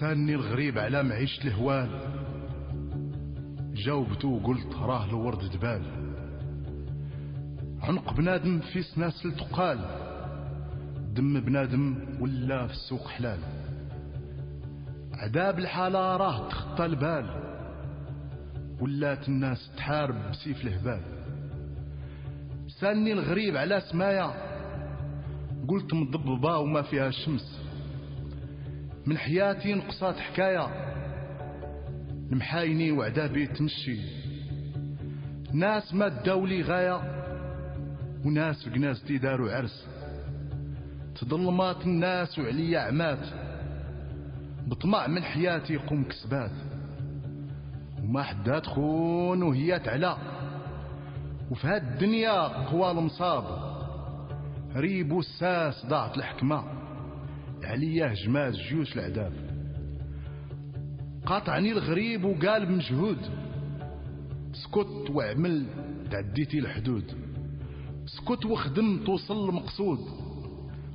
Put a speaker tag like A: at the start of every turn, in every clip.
A: سالني الغريب على معيشة الهوال، جاوبته وقلت راه الورد دبال. عنق بنادم في سناسل تقال، دم بنادم ولا في السوق حلال. عذاب الحالة راه تخطى البال، ولات الناس تحارب بسيف الهبال. سالني الغريب على سمايا، قلت مضببة وما فيها الشمس. من حياتي نقصات حكاية، المحايني وعذابي تمشي. ناس ما داولي غاية، وناس في قنازتي داروا عرس. تظلمات الناس وعليا عمات، بطمع من حياتي قوم كسبات. وما حدات خون وهي تعلى، وفي هاد الدنيا قوى المصاب. ريب والساس ضاعت الحكمة، عليا هجمات جيوش العذاب. قاطعني الغريب وقال بمجهود، سكت واعمل تعديتي الحدود. سكت وخدم توصل المقصود،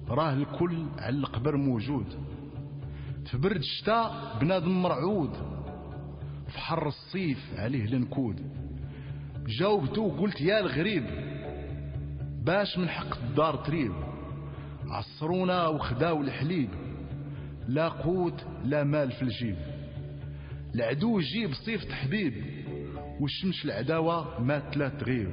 A: راه الكل على القبر موجود. في برد الشتاء بنادم مرعود، في حر الصيف عليه الانكود. جاوبته وقلت يا الغريب، باش من حق الدار تريب. عصرونا وخداو الحليب، لا قوت لا مال في الجيب. العدو يجيب صيفة حبيب، والشمس العداوة مات لا تغيب.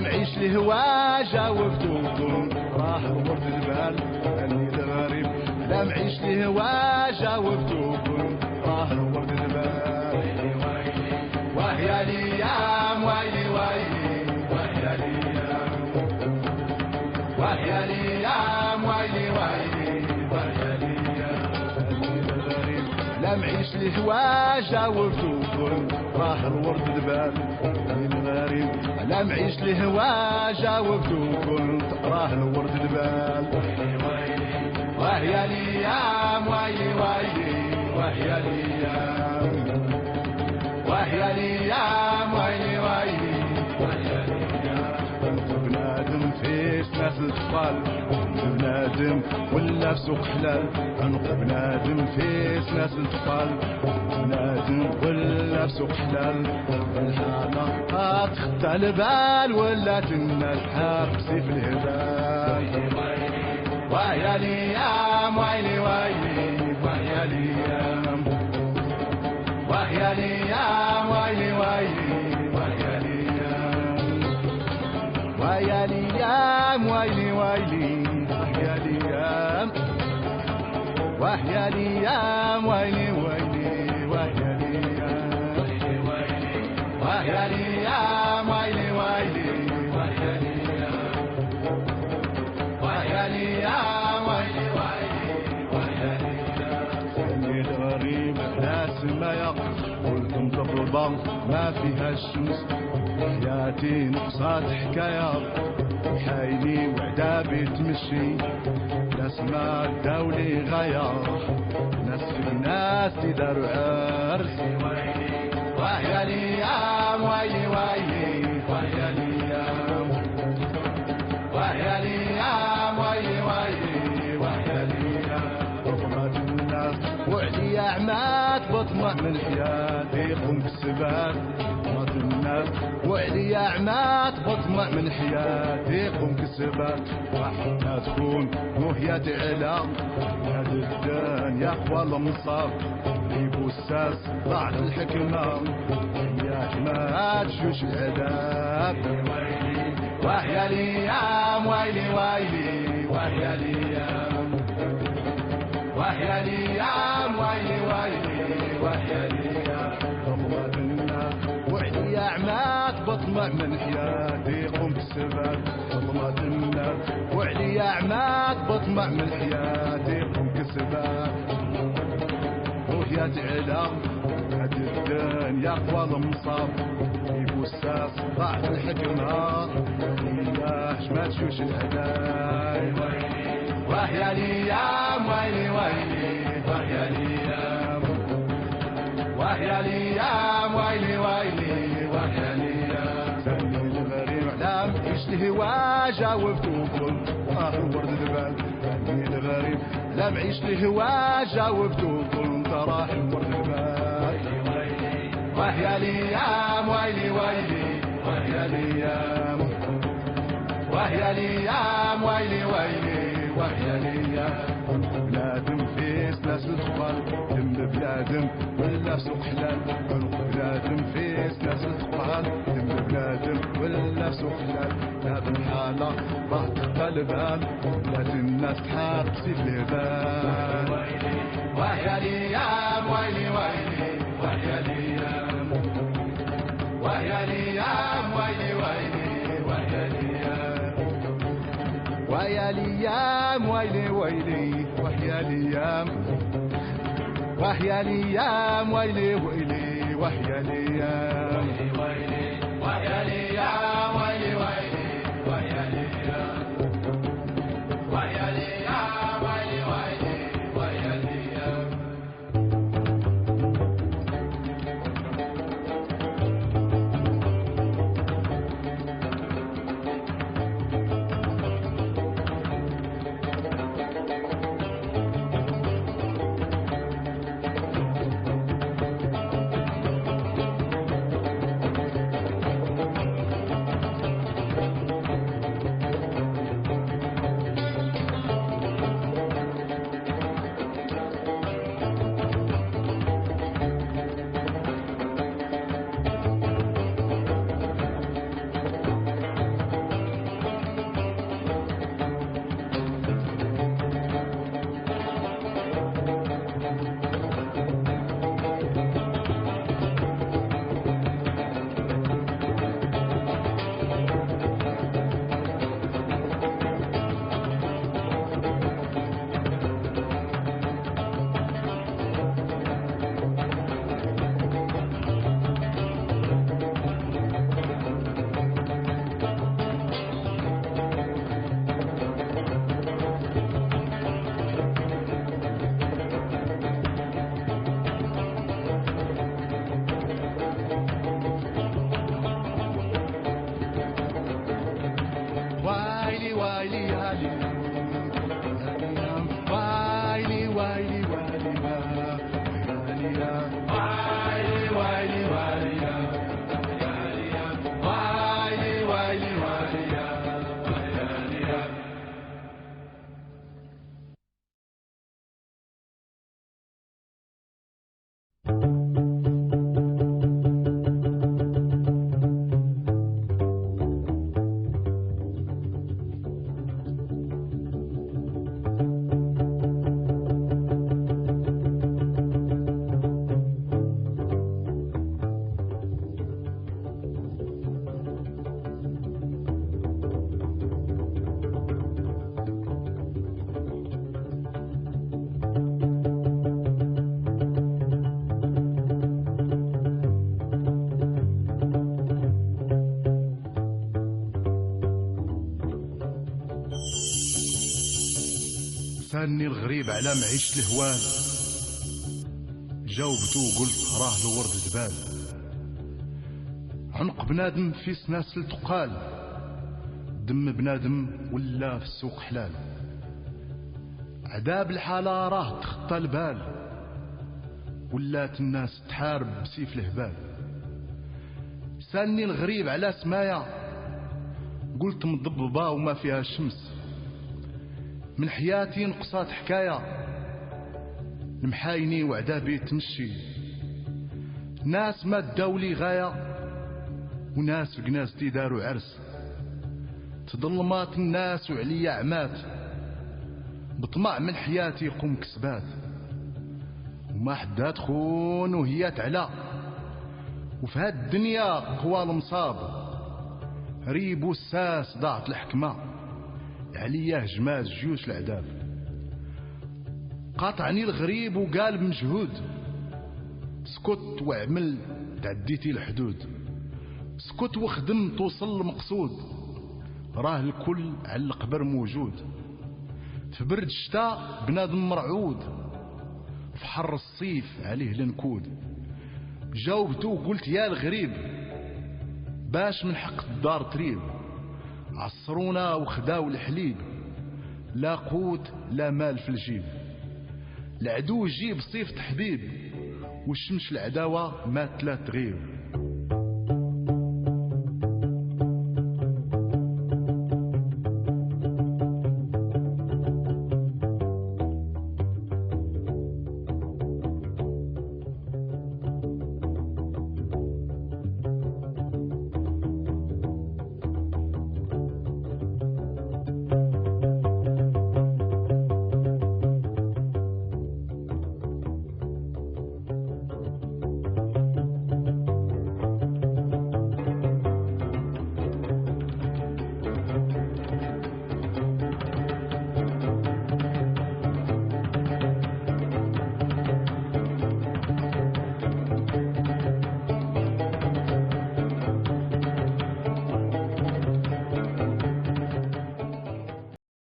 A: معيش الهوا جاوبت وقلت راه الورد البال اني الغريب. لا معيش الهوا جاوبت وقلت راه الورد البال. وهي الايام ويلي ويلي وهي الايام وهي الايام ويلي ويلي وهي الايام اني الغريب. لا معيش الهوا جاوبت وقلت راه الورد البال اني الغريب. لا معيش الهوا جاوبت وقلت راه الورد البال. وهي الايام ويلي ويلي وهي الايام وهي الايام ويلي ويلي وهي الايام. بنادم فيش ناس الاطفال بنادم ولا في سوق حلال. عنق بنادم فيش ناس الاطفال بنادم ولا في سوق حلال. الحالة تخطى البال ولات الناس حابسي في الهبال. وهي الايام ويلي ويلي وهي الايام وهي الايام ويلي ويلي وهي الايام وهي الايام ويلي ويلي وهي الايام وهي الايام ويلي ويلي وهي الايام وهي الايام ويلي ويلي وهي الايام وهي الايام ويلي ويلي وهي الايام. سني الغريب ناس ما يقف قلت مطبلبة ما فيها الشمس. حياتي نقصات حكايات حايلي وعدابي تمشي. ناس ما داولي غيار ناس في الناس داروا عرس. وهي الايام ويلي ويلي وهي الايام وهي الايام ويلي ويلي وهي الايام. رغمات الناس وعلي عمات بطمع من حياتي قم بالسبات. رغمات الناس وعلي عمات بطمع من حياتي قم بالسبات. وحنا تكون مهيات على هاد الدنيا خوال مصاب. بوساس ضاعت الحكمة يا ما تشوش العذاب. وهي الايام ويلي ويلي وهي الايام وهي الايام ويلي ويلي وهي الايام. رغمات الناس وعلي عمات بطمع من حياتي قم بالسبات. رغمات الناس وعلي عمات بطمع من حياتي قم بالسبات. وهي تعلى هاد الدنيا قوى المصاب. بوساس ضاعت الحكمة ليش ما تشوش الهداي. وهي الايام ويلي ويلي وهي الايام وهي الايام ويلي ويلي وهي الايام. سني الغريب على معيش الهوا جاوبت وقلت راه الورد البال. سني الغريب لا معيش الهوا جاوبت وقلت راه الورد البال. وهي الايام ويلي ويلي وهي الايام وهي الايام ويلي ويلي وهي الايام. بلادم فيس ناس الخبال دم بلادم ولا سوق حلال. بلادم فيس ناس الخبال دم بلادم ولا سوق حلال. هذا الحالة راه تخطى البال ولات الناس حابسي في الهبال. وهي الايام ويلي ويلي وهي الايام وهي الايام ويلي ويلي وهي الايام وهي الايام ويلي ويلي وهي الايام وهي الايام ويلي ويلي وهي الايام وهي الايام ويلي ويلي وهي الايام وهي الايام ويلي ويلي وهي الايام. ساني الغريب على معيشة الهوال، جاوبتو وقلت راه الورد دبال. عنق بنادم في سناسل تقال، دم بنادم ولا في السوق حلال. عذاب الحالة راه تخطى البال، ولات الناس تحارب بسيف الهبال. ساني الغريب على سمايا، قلت مضببة وما فيها الشمس. من حياتي نقصات حكاية، المحايني وعذابي تمشي. ناس ما داولي غاية، وناس بقناس داروا عرس. تظلمات الناس وعليا عمات، بطمع من حياتي قوم كسبات. وما حدا تخون وهي تعلى، وفي هاد الدنيا قوى المصاب. ريب والساس ضاعت الحكمة، عليا هجمات جيوش العذاب. قاطعني الغريب وقال بمجهود، سكت واعمل تعديتي الحدود. سكت وخدم توصل المقصود، راه الكل على القبر موجود. في برد الشتاء بنادم مرعود، في حر الصيف عليه النكود. جاوبتو وقلت يا الغريب، باش من حق الدار تريب. عصرونا وخداو الحليب، لا قوت لا مال في الجيب. العدو يجيب صيف تحبيب، والشمس العداوة ما تلا تغيب.